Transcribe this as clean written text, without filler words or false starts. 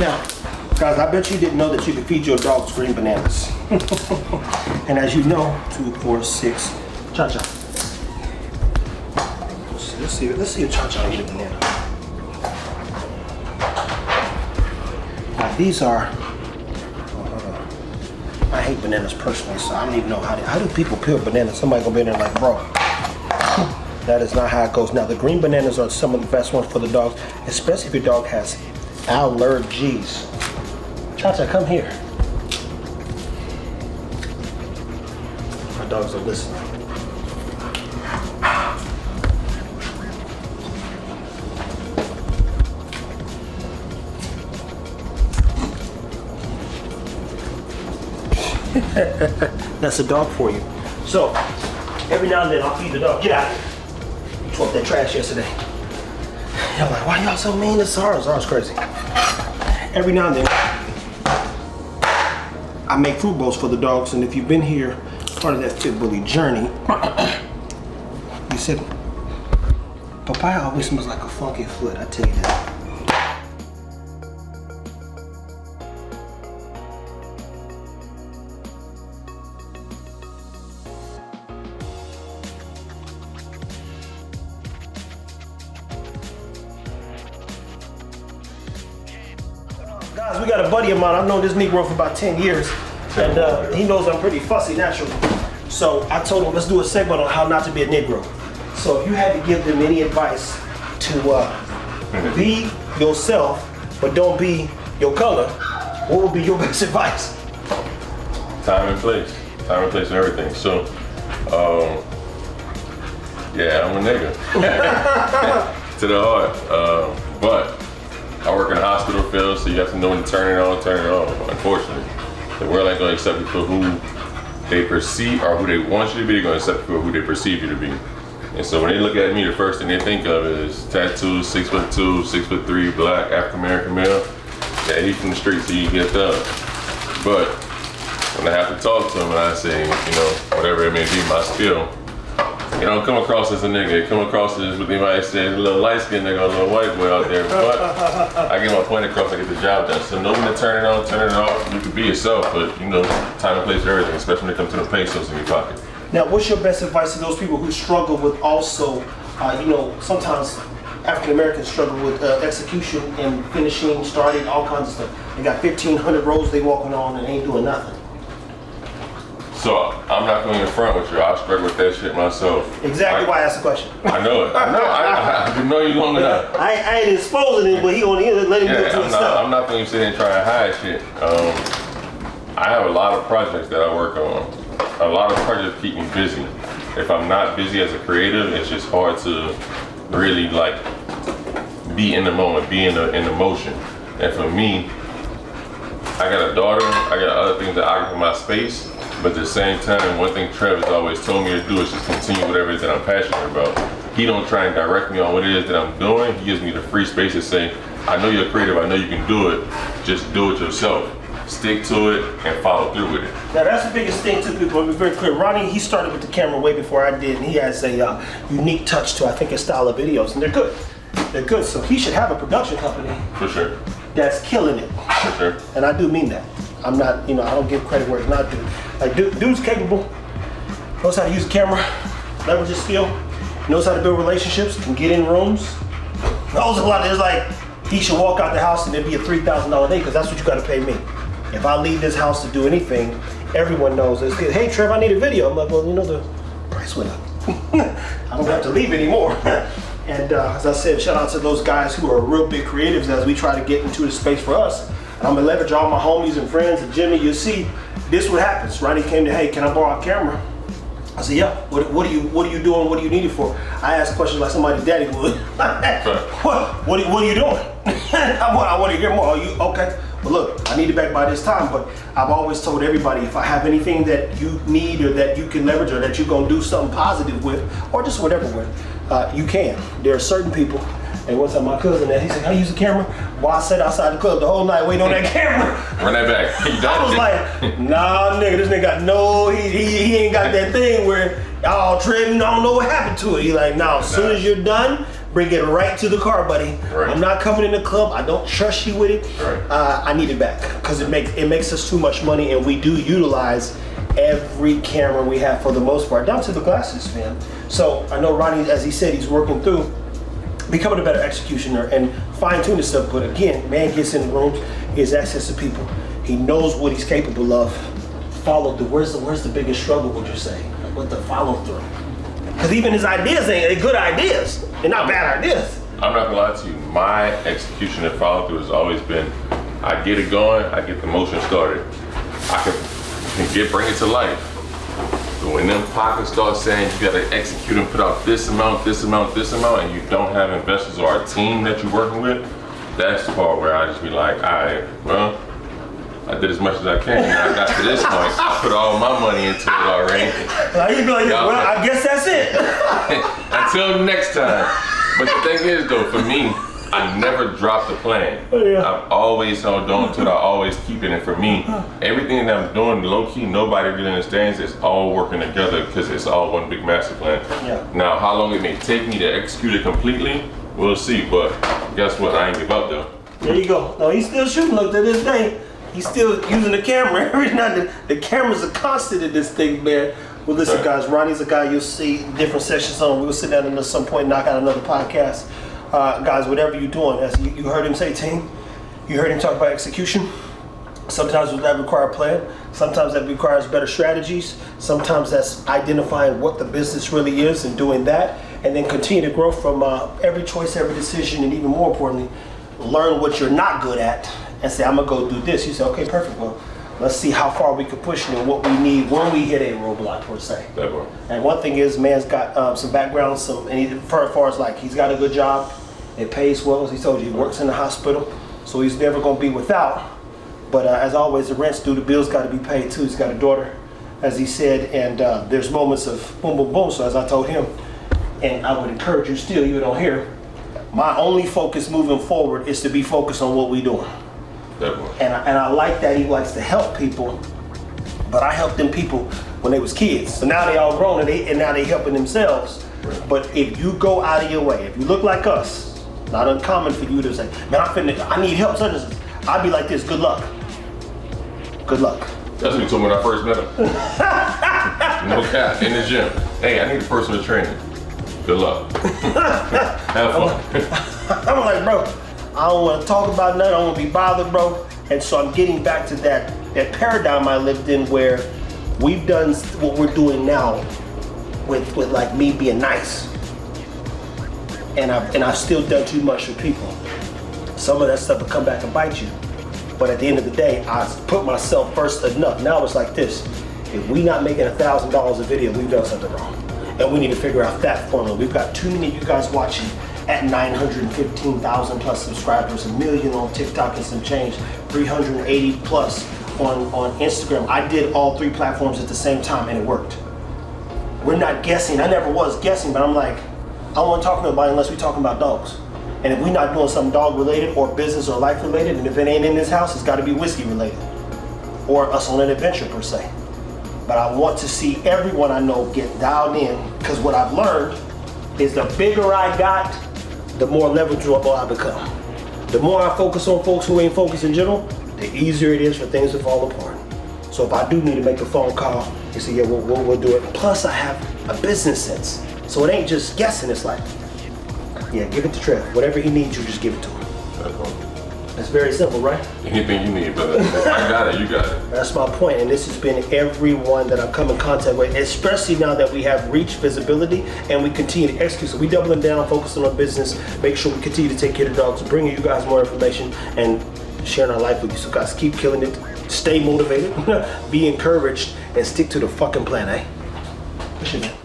Now, guys, I bet you didn't know that you can feed your dogs green bananas. And as you know, 2, 4, 6, Cha-Cha. Let's see if Cha-Cha eat a banana. Now, these are, I hate bananas personally, so I don't even know how do people peel bananas? Somebody gonna be in there like, bro, that is not how it goes. Now, the green bananas are some of the best ones for the dogs, especially if your dog has allergies. Cha-Cha, come here. My dogs are listening. That's a dog for you. So, every now and then I'll feed the dog. Get out of here. You tore up that trash yesterday. Y'all like, why y'all so mean to Zara? Zara's crazy. Every now and then I make food bowls for the dogs, and if you've been here, part of that Fit Bully journey, you said, papaya always smells like a funky foot, I tell you that. Guys, we got a buddy of mine. I've known this Negro for about 10 years, and he knows I'm pretty fussy naturally. So I told him, let's do a segment on how not to be a Negro. So if you had to give them any advice to be yourself, but don't be your color, what would be your best advice? Time and place. Time and place and everything. So, yeah, I'm a nigga. To the heart. But I work in a hospital field, so you have to know when to turn it on, turn it off. Unfortunately, the world ain't gonna accept you for who they perceive or who they want you to be. They're gonna accept you for who they perceive you to be. And so when they look at me, the first thing they think of is tattoos, 6'2", 6'3", black, African American male. Yeah, he from the streets, so you get that. But when I have to talk to him and I say, whatever it may be, my skill, it don't come across as a nigga. It come across as what they might say, a little light-skinned nigga, a little white boy out there. But I get my point across, I get the job done. So know when to turn it on, turn it off. You can be yourself, but time and place for everything, especially when it comes to the pesos in your pocket. Now, what's your best advice to those people who struggle with also, sometimes African Americans struggle with execution and finishing, starting, all kinds of stuff. They got 1,500 rows they walking on and ain't doing nothing. So I'm not going in front with you. I struggle with that shit myself. Exactly why I asked the question. I know it. I've been knowing you long enough. I ain't exposing him, but he on the end, let him do it to himself. I'm not going to sit here and try to hide shit. I have a lot of projects that I work on. A lot of projects keep me busy. If I'm not busy as a creative, it's just hard to really be in the moment, be in the motion. And for me, I got a daughter, I got other things that occupy my space. But at the same time, one thing Trevor's always told me to do is just continue whatever it is that I'm passionate about. He don't try and direct me on what it is that I'm doing. He gives me the free space to say, I know you're creative, I know you can do it. Just do it yourself. Stick to it and follow through with it. Now that's the biggest thing too, people. I'll be very clear. Ronnie, he started with the camera way before I did, and he has a unique touch to, I think, his style of videos, and they're good. They're good, so he should have a production company. For sure. That's killing it. For sure. And I do mean that. I'm not, I don't give credit where it's not due. Like, dude's capable, knows how to use the camera, leverage his skill, knows how to build relationships, can get in rooms. Knows a lot. There's like, he should walk out the house and it'd be a $3,000 day, because that's what you gotta pay me. If I leave this house to do anything, everyone knows this. Hey, Trev, I need a video. I'm like, well, the price went up. I don't have to leave anymore. And as I said, shout out to those guys who are real big creatives as we try to get into the space for us. And I'm gonna leverage all my homies and friends. And Jimmy, you'll see, this what happens. Ronnie came to, hey, can I borrow a camera? I said, yeah. What are you doing? What do you need it for? I ask questions like somebody's daddy would. What are you doing? I want to hear more. Are you okay? Well, look, I need it back by this time, but I've always told everybody, if I have anything that you need or that you can leverage or that you're gonna do something positive with, or just whatever with, you can. There are certain people, and one time my cousin, he said, I use a camera? Well, I sat outside the club the whole night waiting on that camera. Run that back. I was like, nah, nigga, this nigga got he ain't got that thing where y'all treading, I don't know what happened to it. He like, nah, as soon as you're done, bring it right to the car, buddy. Right. I'm not coming in the club. I don't trust you with it. Right. I need it back because it makes us too much money, and we do utilize every camera we have for the most part, down to the glasses, man. So I know Ronnie, as he said, he's working through becoming a better executioner and fine-tune his stuff. But again, man gets in the rooms, he has access to people, he knows what he's capable of. Follow through. Where's the biggest struggle, would you say, with the follow through? Because even his ideas ain't good ideas. They're not bad ideas. I'm not gonna lie to you. My execution and follow through has always been, I get it going, I get the motion started. I can bring it to life. But when them pockets start saying you gotta execute and put out this amount, and you don't have investors or a team that you're working with, that's the part where I just be like, all right, well, I did as much as I can, and I got to this point. I put all my money into it already. You'd be like, well, I guess that's it. Until next time. But the thing is, though, for me, I never dropped the plan. I've always held on to it. I always keep it. And for me, everything that I'm doing, low key, nobody really understands. It's all working together because it's all one big master plan. Yeah. Now, how long it may take me to execute it completely, we'll see. But guess what? I ain't give up though. There you go. No, he's still shooting. Look, to this day, he's still using the camera. Every night, the camera's a constant in this thing, man. Well, listen, guys. Ronnie's a guy you'll see different sessions on. We'll sit down and at some point knock out another podcast. Guys, whatever you're doing, as you heard him say, team, you heard him talk about execution. Sometimes that requires a plan. Sometimes that requires better strategies. Sometimes that's identifying what the business really is and doing that, and then continue to grow from every choice, every decision, and even more importantly, learn what you're not good at and say, I'm gonna go do this. You say, okay, perfect. Well, let's see how far we can push it and what we need when we hit a roadblock, per se. And one thing is, man's got some background, as far as like he's got a good job. It pays well, as he told you. He works in the hospital, so he's never going to be without. But as always, the rent's due, the bills got to be paid too. He's got a daughter, as he said, and there's moments of boom, boom, boom. So as I told him, and I would encourage you still, even on here, my only focus moving forward is to be focused on what we're doing. And I like that he likes to help people, but I helped them people when they was kids. So now they all grown and now they helping themselves. But if you go out of your way, if you look like us, not uncommon for you to say, man, I need help, such as I'd be like this, good luck. Good luck. That's what he told me when I first met him. No cap, in the gym. Hey, I need a personal trainer. Good luck. Have fun. I'm like, bro, I don't want to talk about nothing, I don't want to be bothered, bro. And so I'm getting back to that paradigm I lived in where we've done what we're doing now with like me being nice. And I've still done too much for people. Some of that stuff will come back and bite you. But at the end of the day, I put myself first enough. Now it's like this. If we not making $1,000 a video, we've done something wrong. And we need to figure out that formula. We've got too many of you guys watching at 915,000 plus subscribers, 1 million on TikTok and some change, 380 plus on Instagram. I did all 3 platforms at the same time and it worked. We're not guessing. I never was guessing, but I'm like, I don't want to talk to nobody unless we're talking about dogs. And if we're not doing something dog related or business or life related, and if it ain't in this house, it's got to be whiskey related or us on an adventure per se. But I want to see everyone I know get dialed in, because what I've learned is the bigger I got, the more leverageable I become. The more I focus on folks who ain't focused in general, the easier it is for things to fall apart. So if I do need to make a phone call, you say, yeah, we'll do it. Plus I have a business sense. So it ain't just guessing, it's like, yeah, give it to Trev. Whatever he needs, you just give it to him. It's very simple, right? Anything you need, brother. I got it, you got it. That's my point, and this has been everyone that I've come in contact with, especially now that we have reach, visibility, and we continue to execute. So we doubling down, focusing on business, make sure we continue to take care of dogs, bringing you guys more information, and sharing our life with you. So guys, keep killing it, stay motivated, be encouraged, and stick to the fucking plan, eh? Push it, man.